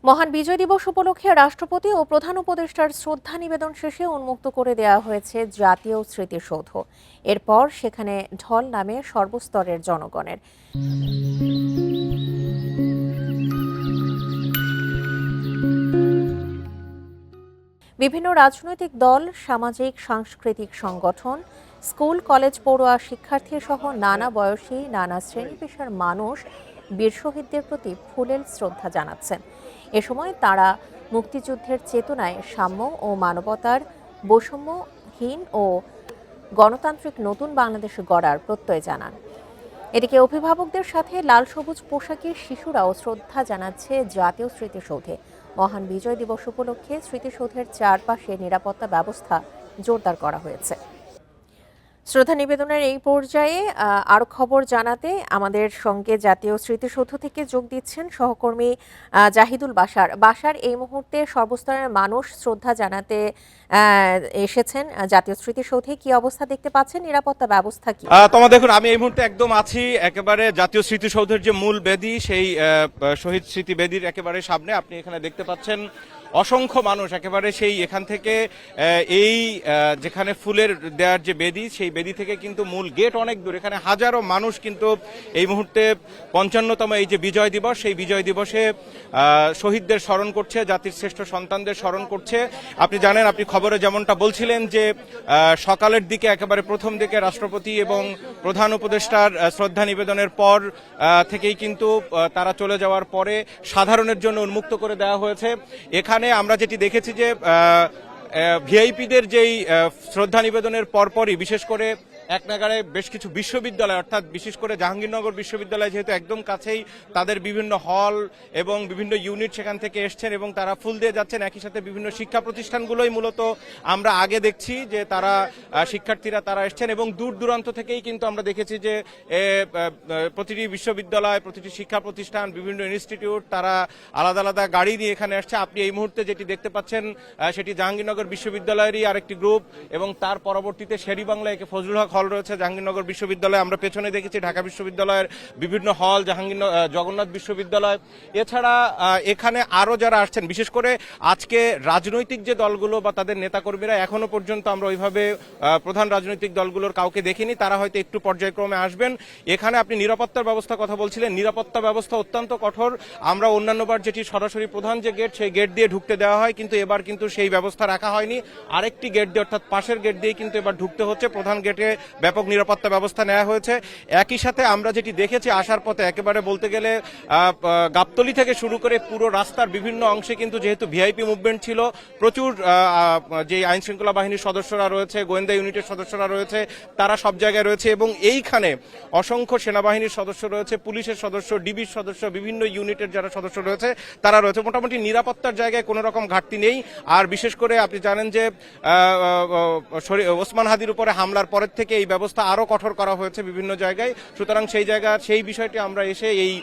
মহান বিজয় দিবস উপলক্ষে রাষ্ট্রপতি ও প্রধান উপদেষ্টার শ্রদ্ধা নিবেদন শেষে উন্মুক্ত করে দেওয়া হয়েছে জাতীয় স্মৃতিসৌধ। এরপর সেখানে ঢল নামে সর্বস্তরের জনগণের। বিভিন্ন রাজনৈতিক দল, সামাজিক সাংস্কৃতিক সংগঠন, স্কুল কলেজ পড়ুয়া শিক্ষার্থী সহ নানা বয়সী নানা শ্রেণী পেশার মানুষ বীর শহীদদের প্রতি ফুলেল শ্রদ্ধা জানাচ্ছেন। এ সময় তারা মুক্তিযুদ্ধের চেতনায় সাম্য ও মানবতার বৈষম্যহীন ও গণতান্ত্রিক নতুন বাংলাদেশ গড়ার প্রত্যয় জানান। এদিকে অভিভাবকদের সাথে লাল সবুজ পোশাকের শিশুরাও শ্রদ্ধা জানাচ্ছে জাতীয় স্মৃতিসৌধে। মহান বিজয় দিবস উপলক্ষে স্মৃতিসৌধের চারপাশে নিরাপত্তা ব্যবস্থা জোরদার করা হয়েছে। শ্রদ্ধা নিবেদনের এই পর্যায়ে আরো খবর জানাতে আমাদের সঙ্গে জাতীয় স্মৃতিসৌধ থেকে যোগ দিচ্ছেন সহকর্মী জাহিদুল বাশার। এই মুহূর্তে সর্বস্তরের মানুষ শ্রদ্ধা জানাতে এসেছেন জাতীয় স্মৃতিসৌধে। কি অবস্থা দেখতে পাচ্ছেন, নিরাপত্তা ব্যবস্থা কি? তোমার দেখুন, আমি এই মুহূর্তে একদম আছি একেবারে জাতীয় স্মৃতিসৌধের যে মূল বেদি, সেই শহীদ স্মৃতি বেদির একেবারে সামনে। আপনি এখানে দেখতে পাচ্ছেন অসংখ্য মানুষ একেবারে সেই এখান থেকে এই যেখানে ফুলের দেওয়ার যে বেদি, সেই বেদি থেকে কিন্তু মূল গেট অনেক দূর। এখানে হাজারো মানুষ কিন্তু এই মুহূর্তে ৫৫তম এই যে বিজয় দিবস, সেই বিজয় দিবসে শহীদদের স্মরণ করছে, জাতির শ্রেষ্ঠ সন্তানদের স্মরণ করছে। আপনি জানেন, আপনি খবরে যেমনটা বলছিলেন যে সকালের দিকে একেবারে প্রথম দিকে রাষ্ট্রপতি এবং প্রধান উপদেষ্টার শ্রদ্ধা নিবেদনের পর থেকেই কিন্তু তারা চলে যাওয়ার পরে সাধারণের জন্য উন্মুক্ত করে দেওয়া হয়েছে। এখানে আমরা যেটি দেখেছি যে ভিআইপিদের যেই শ্রদ্ধা নিবেদনের পরপরই বিশেষ করে এক নাগাড়ে বেশ কিছু বিশ্ববিদ্যালয়, অর্থাৎ বিশেষ করে জাহাঙ্গীরনগর বিশ্ববিদ্যালয় যেহেতু একদম কাছেই, তাদের বিভিন্ন হল এবং বিভিন্ন ইউনিট সেখান থেকে এসছেন এবং তারা ফুল দিয়ে যাচ্ছেন। একই সাথে বিভিন্ন শিক্ষা প্রতিষ্ঠানগুলোই মূলত আমরা আগে দেখছি যে তারা শিক্ষার্থীরা তারা এসছেন এবং দূর দূরান্ত থেকেই কিন্তু আমরা দেখেছি যে প্রতিটি বিশ্ববিদ্যালয়, প্রতিটি শিক্ষা প্রতিষ্ঠান, বিভিন্ন ইনস্টিটিউট তারা আলাদা আলাদা গাড়ি নিয়ে এখানে আসছে। আপনি এই মুহূর্তে যেটি দেখতে পাচ্ছেন সেটি জাহাঙ্গীরনগর বিশ্ববিদ্যালয়েরই আরেকটি গ্রুপ এবং তার পরবর্তীতে শেরি-বাংলা একে ফজলুল হক হল রয়েছে জাহাঙ্গীরনগর বিশ্ববিদ্যালয়। আমরা পেছনে দেখেছি ঢাকা বিশ্ববিদ্যালয়ের বিভিন্ন হল, জগন্নাথ বিশ্ববিদ্যালয়। এছাড়া এখানে আরো যারা আসছেন, বিশেষ করে আজকে রাজনৈতিক যে দলগুলো বা তাদের নেতাকর্মীরা, এখনো পর্যন্ত আমরা ওইভাবে প্রধান রাজনৈতিক দলগুলোর কাউকে দেখিনি। তারা হয়তো একটু পর্যায়ক্রমে আসবেন। এখানে আপনি নিরাপত্তার ব্যবস্থা কথা বলছিলেন, নিরাপত্তা ব্যবস্থা অত্যন্ত কঠোর। আমরা অন্যান্যবার যেটি সরাসরি প্রধান যে গেট, সেই গেট দিয়ে ঢুকতে দেওয়া হয়, কিন্তু এবার কিন্তু সেই ব্যবস্থা রাখা হয়নি। আরেকটি গেট দিয়ে, অর্থাৎ পাশের গেট দিয়ে কিন্তু এবার ঢুকতে হচ্ছে। প্রধান গেটে ব্যাপক নিরাপত্তা ব্যবস্থা নেওয়া হয়েছে। একই সাথে আমরা যেটি দেখেছি আসার পথে, একেবারে বলতে গেলে গাবতলী থেকে শুরু করে পুরো রাস্তার বিভিন্ন অংশে কিন্তু যেহেতু ভিআইপি মুভমেন্ট ছিল, প্রচুর যে আইন শৃঙ্খলা বাহিনীর সদস্যরা রয়েছে, গোয়েন্দা ইউনিটের সদস্যরা রয়েছে, তারা সব জায়গায় রয়েছে এবং এইখানে অসংখ্য সেনাবাহিনীর সদস্য রয়েছে, পুলিশের সদস্য, ডিবির সদস্য, বিভিন্ন ইউনিটের যারা সদস্য রয়েছে তারা রয়েছে। মোটামুটি নিরাপত্তার জায়গায় কোনো রকম ঘাটতি নেই। আর বিশেষ করে আপনি জানেন যে ওসমান হাদির উপরে হামলার পরের থেকে এই ব্যবস্থা আরো কঠোর করা হয়েছে বিভিন্ন জায়গায়। সুতরাং সেই বিষয়টি আমরা এসে এই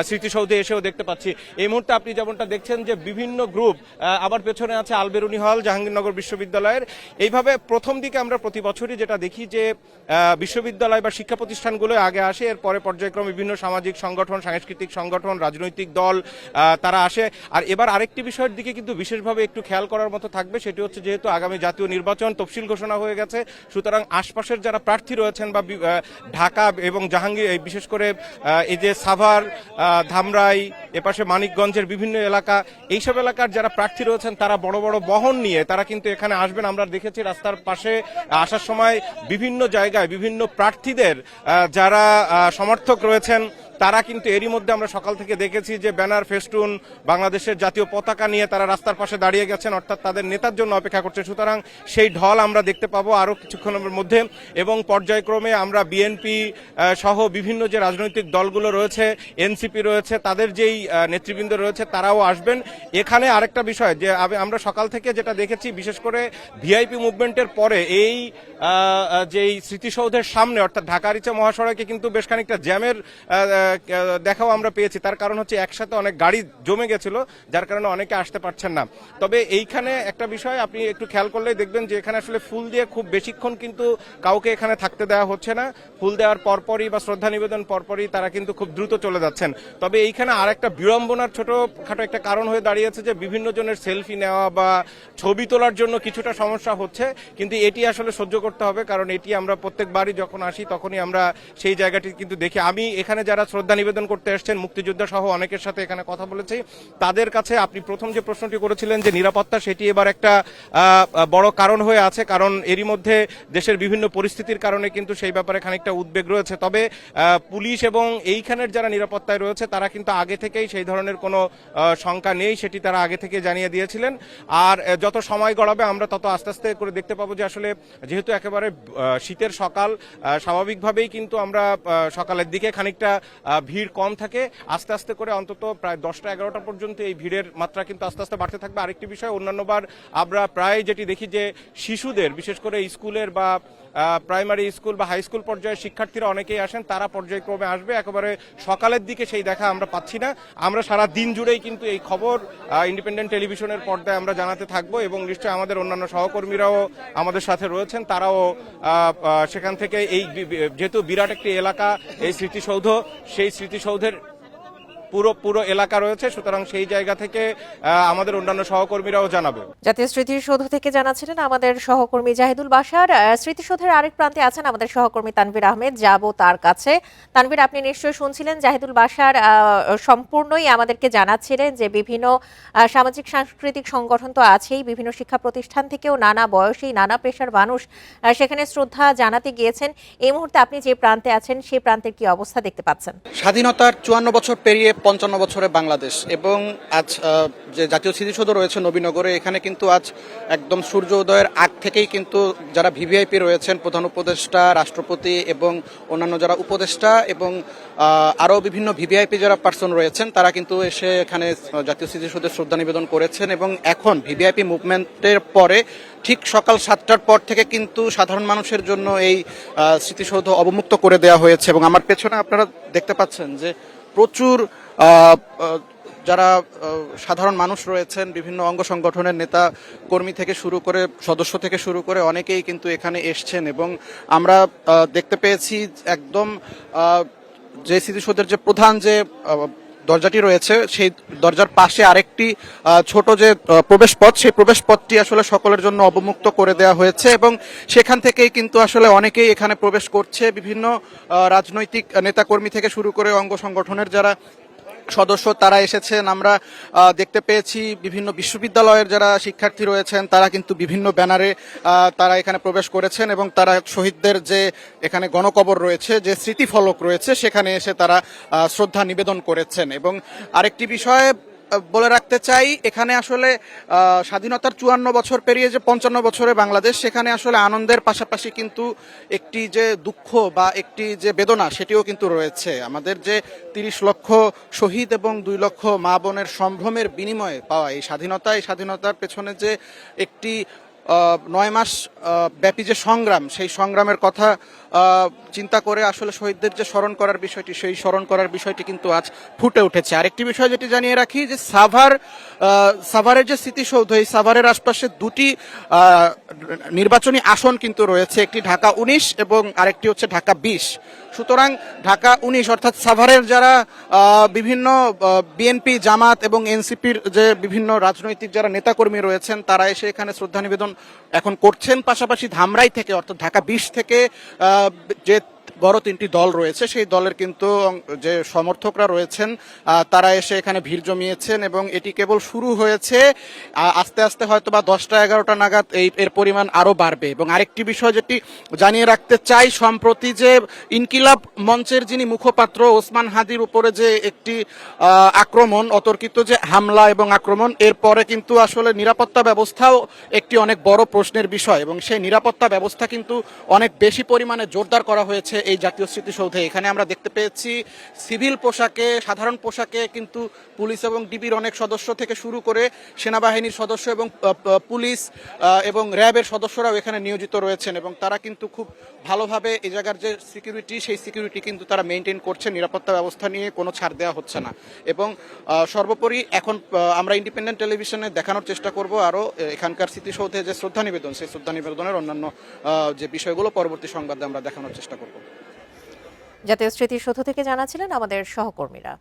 স্মৃতিসৌধে এসেও দেখতে পাচ্ছি। এই মুহূর্তে আপনি যেমনটা দেখছেন যে বিভিন্ন গ্রুপ, আবার পেছনে আছে আলবেরুনি হল জাহাঙ্গীরনগর বিশ্ববিদ্যালয়ের। এইভাবে প্রথম দিকে আমরা প্রতি বছরই যেটা দেখি যে বিশ্ববিদ্যালয় বা শিক্ষা প্রতিষ্ঠানগুলো আগে আসে, এরপরে পর্যায়ক্রমে বিভিন্ন সামাজিক সংগঠন, সাংস্কৃতিক সংগঠন, রাজনৈতিক দল তারা আসে। আর এবার আরেকটি বিষয়ের দিকে কিন্তু বিশেষভাবে একটু খেয়াল করার মতো থাকবে, সেটি হচ্ছে যেহেতু আগামী জাতীয় নির্বাচন তফসিল ঘোষণা হয়ে গেছে, সুতরাং আশপাশের যারা প্রার্থী রয়েছেন বা ঢাকা এবং জাহাঙ্গীর, বিশেষ করে এই যে সাভার, ধামরাই, এপাশে মানিকগঞ্জের বিভিন্ন এলাকা, এইসব এলাকার যারা প্রার্থী রয়েছেন তারা বড় বড় বহন নিয়ে তারা কিন্তু এখানে আসবেন। আমরা দেখেছি রাস্তার পাশে আসার সময় বিভিন্ন জায়গায় বিভিন্ন প্রার্থীদের যারা সমর্থক রয়েছেন তারা কিন্তু এরই মধ্যে আমরা সকাল থেকে দেখেছি যে ব্যানার, ফেস্টুন, বাংলাদেশের জাতীয় পতাকা নিয়ে তারা রাস্তার পাশে দাঁড়িয়ে গেছেন, অর্থাৎ তাদের নেতার জন্য অপেক্ষা করছে। সুতরাং সেই ঢল আমরা দেখতে পাবো আরো কিছুক্ষণের মধ্যে এবং পর্যায়ক্রমে আমরা বিএনপি সহ বিভিন্ন যে রাজনৈতিক দলগুলো রয়েছে, এনসিপি রয়েছে, তাদের যেই নেতৃবৃন্দ রয়েছে তারাও আসবেন। এখানে আরেকটা বিষয় যে আমরা সকাল থেকে যেটা দেখেছি, বিশেষ করে ভিআইপি মুভমেন্টের পরে এই যেই স্মৃতিসৌধের সামনে, অর্থাৎ ঢাকা-আরিচা মহাসড়কে কিন্তু বেশ খানিকটা জ্যামের দেখাও আমরা পেয়েছি। তার কারণ হচ্ছে একসাথে অনেক গাড়ি জমে গেছিল, যার কারণে অনেকে আসতে পারছেন না। তবে এইখানে একটা বিষয় আপনি একটু খেয়াল করলেই দেখবেন যে এখানে আসলে ফুল দিয়ে খুব বেশিক্ষণ কিন্তু কাউকে এখানে থাকতে দেওয়া হচ্ছে না। ফুল দেওয়ার পরপরই বা শ্রদ্ধা নিবেদন পরপরই তারা কিন্তু খুব দ্রুত চলে যাচ্ছেন। তবে এইখানে আরেকটা বিড়ম্বনার ছোটখাটো একটা কারণ হয়ে দাঁড়িয়েছে যে বিভিন্ন জনের সেলফি নেওয়া বা ছবি তোলার জন্য কিছুটা সমস্যা হচ্ছে, কিন্তু এটি আসলে সহ্য করতে হবে, কারণ এটি আমরা প্রত্যেকবারই যখন আসি তখনই আমরা সেই জায়গাটি কিন্তু দেখি। আমি এখানে যারা শ্রদ্ধা নিবেদন করতে এসেছেন মুক্তিযোদ্ধা সহ অনেকের সাথে এখানে কথা বলেছি, তাদের কাছে আপনি প্রথম যে প্রশ্নটি করেছিলেন যে নিরাপত্তা, সেটি এবার একটা বড় কারণ হয়ে আছে, কারণ এরই মধ্যে দেশের বিভিন্ন পরিস্থিতির কারণে কিন্তু সেই ব্যাপারে খানিকটা উদ্বেগ রয়েছে। তবে পুলিশ এবং এইখানের যারা নিরাপত্তায় রয়েছে তারা কিন্তু আগে থেকেই সেই ধরনের কোনো শঙ্কা নেই, সেটি তারা আগে থেকে জানিয়ে দিয়েছিলেন। আর যত সময় গড়াবে আমরা তত আস্তে আস্তে করে দেখতে পাবো যে আসলে যেহেতু একেবারে শীতের সকাল, স্বাভাবিকভাবেই কিন্তু আমরা সকালের দিকে খানিকটা ভিড় কম থাকে, আস্তে আস্তে করে অন্তত প্রায় 10টা-11টা পর্যন্ত এই ভিড়ের মাত্রা কিন্তু আস্তে আস্তে বাড়তে থাকবে। আরেকটি বিষয়, অন্যান্যবার আমরা প্রায় যেটি দেখি যে শিশুদের, বিশেষ করে স্কুলের বা প্রাইমারি স্কুল বা হাই স্কুল পর্যায়ের শিক্ষার্থীরা অনেকেই আসেন, তারা পর্যায়ক্রমে আসবে। একেবারে সকালের দিকে সেই দেখা আমরা পাচ্ছি না। আমরা সারা দিন জুড়েই কিন্তু এই খবর ইন্ডিপেন্ডেন্ট টেলিভিশনের পর্দায় আমরা জানাতে থাকবো, এবং নিশ্চয়ই আমাদের অন্যান্য সহকর্মীরাও আমাদের সাথে রয়েছেন, তারাও সেখান থেকে এই যেহেতু বিরাট একটি এলাকা, এই স্মৃতিসৌধ, সেই স্মৃতিসৌধের পুরো এলাকা রয়েছে, সুতরাং সেই জায়গা থেকে আমাদের অন্যান্য সহকর্মীরাও জানাবে। জাতীয় স্মৃতিসৌধ থেকে জানাচ্ছিলেন আমাদের সহকর্মী জাহিদুল বাশার। স্মৃতিসৌধের আরেক প্রান্তে আছেন আমাদের সহকর্মী তানভীর আহমেদ, যাব তার কাছে। তানভীর, আপনি নিশ্চয়ই শুনছিলেন জাহিদুল বাশার সম্পূর্ণই আমাদেরকে জানাচ্ছিলেন যে বিভিন্ন সামাজিক সাংস্কৃতিক সংগঠন তো আছেই, বিভিন্ন শিক্ষা প্রতিষ্ঠান থেকেও নানা বয়সী নানা পেশার মানুষ সেখানে শ্রদ্ধা জানাতে গিয়েছেন। এই মুহূর্তে আপনি যে প্রান্তে আছেন সেই প্রান্তের কি অবস্থা দেখতে পাচ্ছেন? স্বাধীনতার 54 বছর পেরিয়ে 55 বছরে বাংলাদেশ, এবং আজ যে জাতীয় স্মৃতিসৌধ রয়েছে নবীনগরে, এখানে কিন্তু আজ একদম সূর্য উদয়ের আগ থেকেই কিন্তু যারা ভিভিআইপি রয়েছেন, প্রধান উপদেষ্টা, রাষ্ট্রপতি এবং অন্যান্য যারা উপদেষ্টা এবং আরও বিভিন্ন ভিভিআইপি যারা পার্সন রয়েছেন, তারা কিন্তু এসে এখানে জাতীয় স্মৃতিসৌধে শ্রদ্ধা নিবেদন করেছেন। এবং এখন ভিভিআইপি মুভমেন্টের পরে ঠিক সকাল 7টার পর থেকে কিন্তু সাধারণ মানুষের জন্য এই স্মৃতিসৌধ অবমুক্ত করে দেওয়া হয়েছে। এবং আমার পেছনে আপনারা দেখতে পাচ্ছেন যে প্রচুর যারা সাধারণ মানুষ রয়েছেন, বিভিন্ন অঙ্গ সংগঠনের নেতা কর্মী থেকে শুরু করে সদস্য থেকে শুরু করে অনেকেই কিন্তু এখানে এসছেন। এবং আমরা দেখতে পেয়েছি একদম যে স্মৃতিসৌধের যে প্রধান যে দরজাটি রয়েছে, সেই দরজার পাশে আরেকটি ছোট যে প্রবেশ পথ, সেই প্রবেশ পথটি আসলে সকলের জন্য অবমুক্ত করে দেওয়া হয়েছে। এবং সেখান থেকেই কিন্তু আসলে অনেকেই এখানে প্রবেশ করছে, বিভিন্ন রাজনৈতিক নেতাকর্মী থেকে শুরু করে অঙ্গ সংগঠনের যারা সদস্য তারা এসেছেন। আমরা দেখতে পেয়েছি বিভিন্ন বিশ্ববিদ্যালয়ের যারা শিক্ষার্থী রয়েছেন তারা কিন্তু বিভিন্ন ব্যানারে তারা এখানে প্রবেশ করেছেন, এবং তারা শহীদদের যে এখানে গণকবর রয়েছে, যে স্মৃতিফলক রয়েছে, সেখানে এসে তারা শ্রদ্ধা নিবেদন করেছেন। এবং আরেকটি বিষয় বলে রাখতে চাই, এখানে আসলে স্বাধীনতার 54 বছর পেরিয়ে যে 55 বছরে বাংলাদেশ, সেখানে আসলে আনন্দের পাশাপাশি কিন্তু একটি যে দুঃখ বা একটি যে বেদনা, সেটিও কিন্তু রয়েছে। আমাদের যে 30 লক্ষ শহীদ এবং 2 লক্ষ মা বোনের সম্ভ্রমের বিনিময়ে পাওয়া এই স্বাধীনতা, এই স্বাধীনতার পেছনে যে একটি 9 মাস ব্যাপী যে সংগ্রাম, সেই সংগ্রামের কথা চিন্তা করে আসলে শহীদদের যে স্মরণ করার বিষয়টি, সেই স্মরণ করার বিষয়টি কিন্তু আজ ফুটে উঠেছে। আরেকটি বিষয় যেটি জানিয়ে রাখি, যে সাভারের যে স্মৃতিসৌধ, এই সাভারের আশপাশে দুটি নির্বাচনী আসন কিন্তু রয়েছে, একটি ঢাকা 19 এবং আরেকটি হচ্ছে ঢাকা 20। সুতরাং ঢাকা 19 অর্থাৎ সাভারের যারা বিভিন্ন বিএনপি, জামাত এবং এনসিপির যে বিভিন্ন রাজনৈতিক যারা নেতাকর্মী রয়েছেন, তারা এসে এখানে শ্রদ্ধা নিবেদন এখন করছেন। পাশাপাশি ধামরাই থেকে অর্থাৎ ঢাকা 20 থেকে যে বড় 3টি দল রয়েছে, সেই দলের কিন্তু যে সমর্থকরা রয়েছেন তারা এসে এখানে ভিড় জমিয়েছেন। এবং এটি কেবল শুরু হয়েছে, আস্তে আস্তে হয়তো বা 10টা-11টা নাগাদ এর পরিমাণ আরো বাড়বে। এবং আরেকটি বিষয় যেটি জানিয়ে রাখতে চাই, সম্প্রতি যে ইনকিলাব মঞ্চের যিনি মুখপাত্র ওসমান হাদির উপরে যে একটি আক্রমণ, অতর্কিত যে হামলা এবং আক্রমণ, এরপরে কিন্তু আসলে নিরাপত্তা ব্যবস্থাও একটি অনেক বড় প্রশ্নের বিষয়। এবং সেই নিরাপত্তা ব্যবস্থা কিন্তু অনেক বেশি পরিমাণে জোরদার করা হয়েছে হয়েছে এই জাতীয় স্মৃতিসৌধে। এখানে আমরা দেখতে পেয়েছি সিভিল পোশাকে, সাধারণ পোশাকে কিন্তু পুলিশ এবং ডিবির অনেক সদস্য থেকে শুরু করে সেনাবাহিনীর সদস্য এবং পুলিশ এবং র্যাবের সদস্যরাও এখানে নিয়োজিত রয়েছেন এবং তারা কিন্তু খুব ভালোভাবে এই জায়গার যে সিকিউরিটি, সেই সিকিউরিটি কিন্তু তারা মেনটেন করছে। নিরাপত্তা ব্যবস্থা নিয়ে কোনো ছাড় দেওয়া হচ্ছে না। এবং সর্বোপরি এখন আমরা ইন্ডিপেন্ডেন্ট টেলিভিশনে দেখানোর চেষ্টা করব আরও এখানকার স্মৃতিসৌধে যে শ্রদ্ধা নিবেদন, সেই শ্রদ্ধা নিবেদনের অন্যান্য যে বিষয়গুলো পরবর্তী সংবাদে আমরা দেখানোর চেষ্টা করব। জাতীয় স্মৃতিসৌধ থেকে জানাচ্ছিলেন আমাদের সহকর্মীরা।